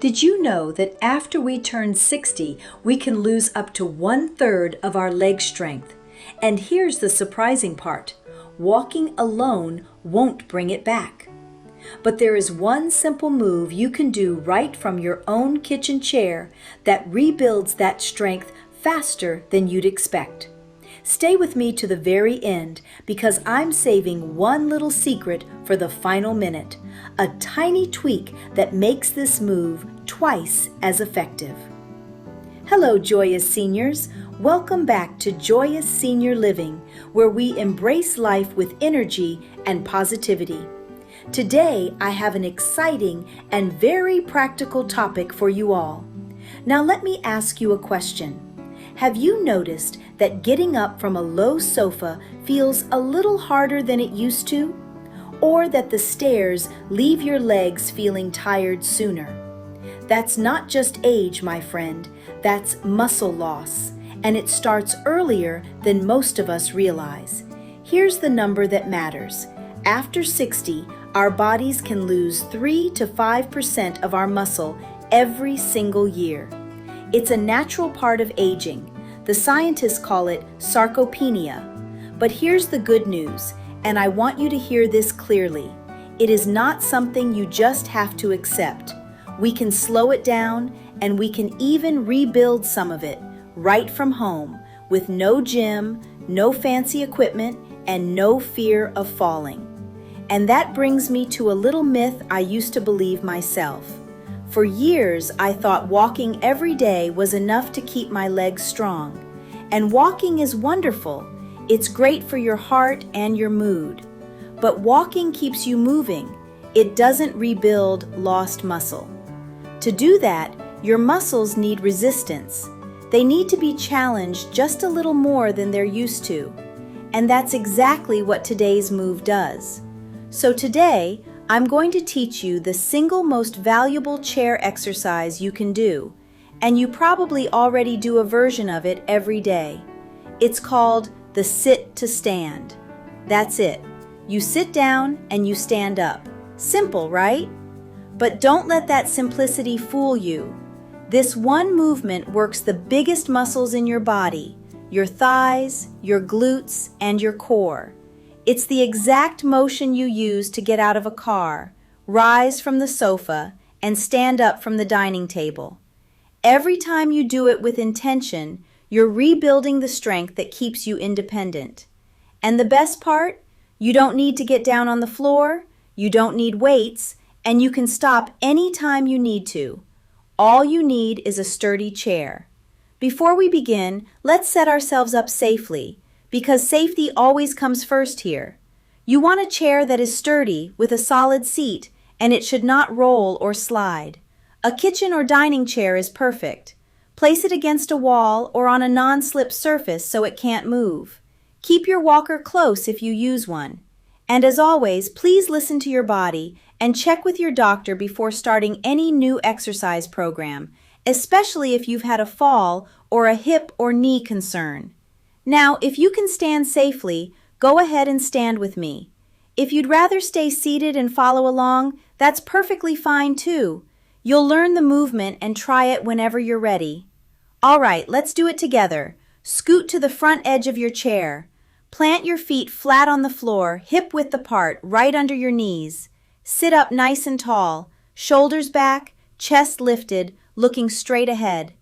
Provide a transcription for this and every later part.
Did you know that after we turn 60, we can lose up to 1/3 of our leg strength? And here's the surprising part. Walking alone won't bring it back. But there is one simple move you can do right from your own kitchen chair that rebuilds that strength faster than you'd expect. Stay with me to the very end because I'm saving one little secret for the final minute, a tiny tweak that makes this move twice as effective. Hello, joyous seniors. Welcome back to Joyous Senior Living, where we embrace life with energy and positivity. Today, I have an exciting and very practical topic for you all. Now, let me ask you a question. Have you noticed that getting up from a low sofa feels a little harder than it used to? Or that the stairs leave your legs feeling tired sooner? That's not just age, my friend. That's muscle loss, and it starts earlier than most of us realize. Here's the number that matters. After 60, our bodies can lose 3 to 5% of our muscle every single year. It's a natural part of aging. The scientists call it sarcopenia. But here's the good news, and I want you to hear this clearly. It is not something you just have to accept. We can slow it down, and we can even rebuild some of it right from home with no gym, no fancy equipment, and no fear of falling. And that brings me to a little myth I used to believe myself. For years, I thought walking every day was enough to keep my legs strong. And walking is wonderful. It's great for your heart and your mood. But walking keeps you moving. It doesn't rebuild lost muscle. To do that, your muscles need resistance. They need to be challenged just a little more than they're used to. And that's exactly what today's move does. So today, I'm going to teach you the single most valuable chair exercise you can do, and you probably already do a version of it every day. It's called the sit to stand. That's it. You sit down and you stand up. Simple, right? But don't let that simplicity fool you. This one movement works the biggest muscles in your body, your thighs, your glutes, and your core. It's the exact motion you use to get out of a car, rise from the sofa, and stand up from the dining table. Every time you do it with intention, you're rebuilding the strength that keeps you independent. And the best part? You don't need to get down on the floor, you don't need weights, and you can stop any time you need to. All you need is a sturdy chair. Before we begin, let's set ourselves up safely, because safety always comes first here. You want a chair that is sturdy with a solid seat, and it should not roll or slide. A kitchen or dining chair is perfect. Place it against a wall or on a non-slip surface so it can't move. Keep your walker close if you use one. And as always, please listen to your body and check with your doctor before starting any new exercise program, especially if you've had a fall or a hip or knee concern. Now, if you can stand safely, go ahead and stand with me. If you'd rather stay seated and follow along, that's perfectly fine too. You'll learn the movement and try it whenever you're ready. All right, let's do it together. Scoot to the front edge of your chair. Plant your feet flat on the floor, hip-width apart, right under your knees. Sit up nice and tall, shoulders back, chest lifted, looking straight ahead.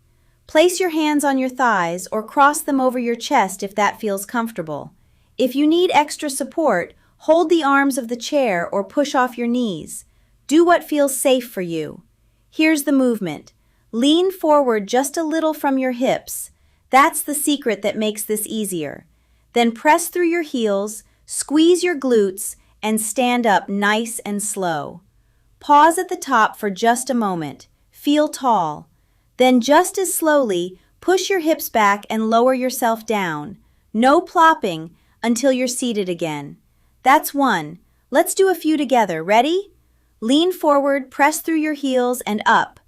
Place your hands on your thighs or cross them over your chest if that feels comfortable. If you need extra support, hold the arms of the chair or push off your knees. Do what feels safe for you. Here's the movement. Lean forward just a little from your hips. That's the secret that makes this easier. Then press through your heels, squeeze your glutes, and stand up nice and slow. Pause at the top for just a moment. Feel tall. Then just as slowly, push your hips back and lower yourself down. No plopping until you're seated again. That's one. Let's do a few together. Ready? Lean forward, press through your heels and up.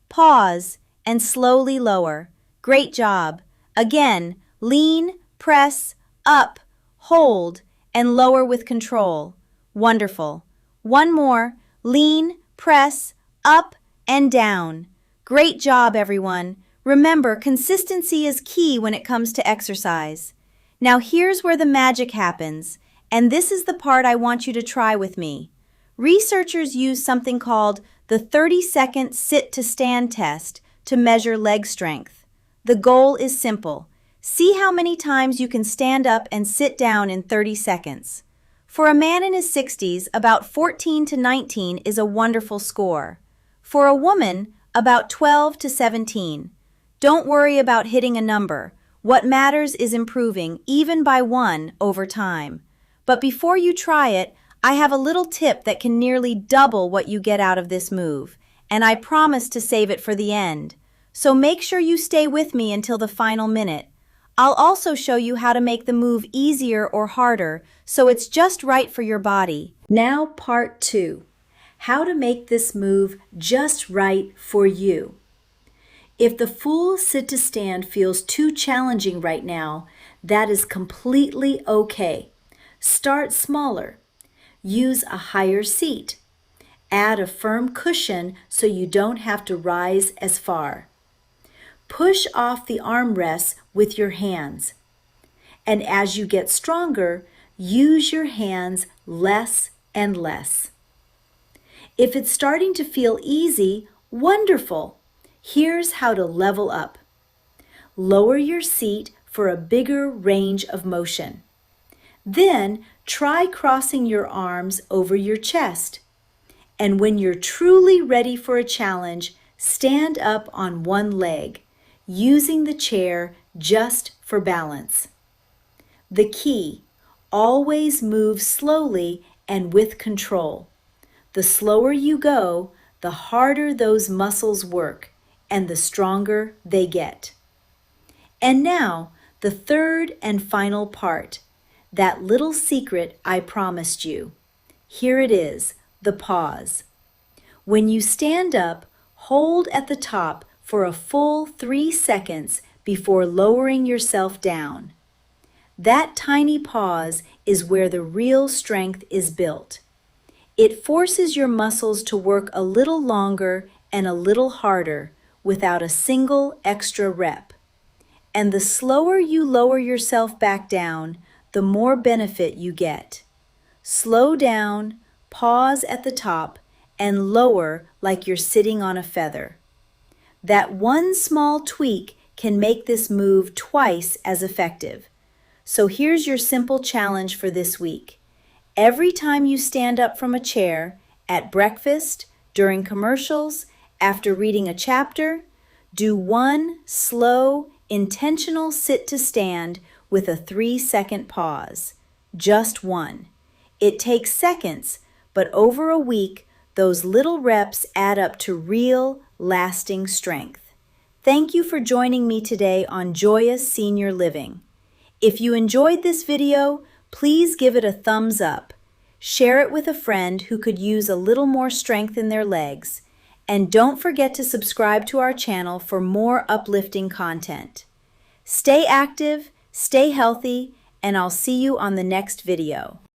Pause and slowly lower. Great job. Again, lean, press, up, hold, and lower with control. Wonderful. One more. Lean, press, up, and down. Great job, everyone. Remember, consistency is key when it comes to exercise. Now here's where the magic happens, and this is the part I want you to try with me. Researchers use something called the 30-second sit-to-stand test to measure leg strength. The goal is simple. See how many times you can stand up and sit down in 30 seconds. For a man in his 60s, about 14 to 19 is a wonderful score. For a woman, about 12 to 17. Don't worry about hitting a number. What matters is improving, even by one, over time. But before you try it, I have a little tip that can nearly double what you get out of this move, and I promise to save it for the end. So make sure you stay with me until the final minute. I'll also show you how to make the move easier or harder, so it's just right for your body. Now part 2. How to make this move just right for you. If the full sit-to-stand feels too challenging right now, that is completely okay. Start smaller. Use a higher seat. Add a firm cushion so you don't have to rise as far. Push off the armrests with your hands. And as you get stronger, use your hands less and less. If it's starting to feel easy, wonderful. Here's how to level up. Lower your seat for a bigger range of motion. Then try crossing your arms over your chest. And when you're truly ready for a challenge, stand up on one leg, using the chair just for balance. The key: always move slowly and with control. The slower you go, the harder those muscles work and the stronger they get. And now, the third and final part, that little secret I promised you. Here it is, the pause. When you stand up, hold at the top for a full 3 seconds before lowering yourself down. That tiny pause is where the real strength is built. It forces your muscles to work a little longer and a little harder without a single extra rep. And the slower you lower yourself back down, the more benefit you get. Slow down, pause at the top, and lower like you're sitting on a feather. That one small tweak can make this move twice as effective. So here's your simple challenge for this week. Every time you stand up from a chair, at breakfast, during commercials, after reading a chapter, do one slow, intentional sit-to-stand with a 3-second pause. Just one. It takes seconds, but over a week, those little reps add up to real, lasting strength. Thank you for joining me today on Joyous Senior Living. If you enjoyed this video, please give it a thumbs up. Share it with a friend who could use a little more strength in their legs. And don't forget to subscribe to our channel for more uplifting content. Stay active, stay healthy, and I'll see you on the next video.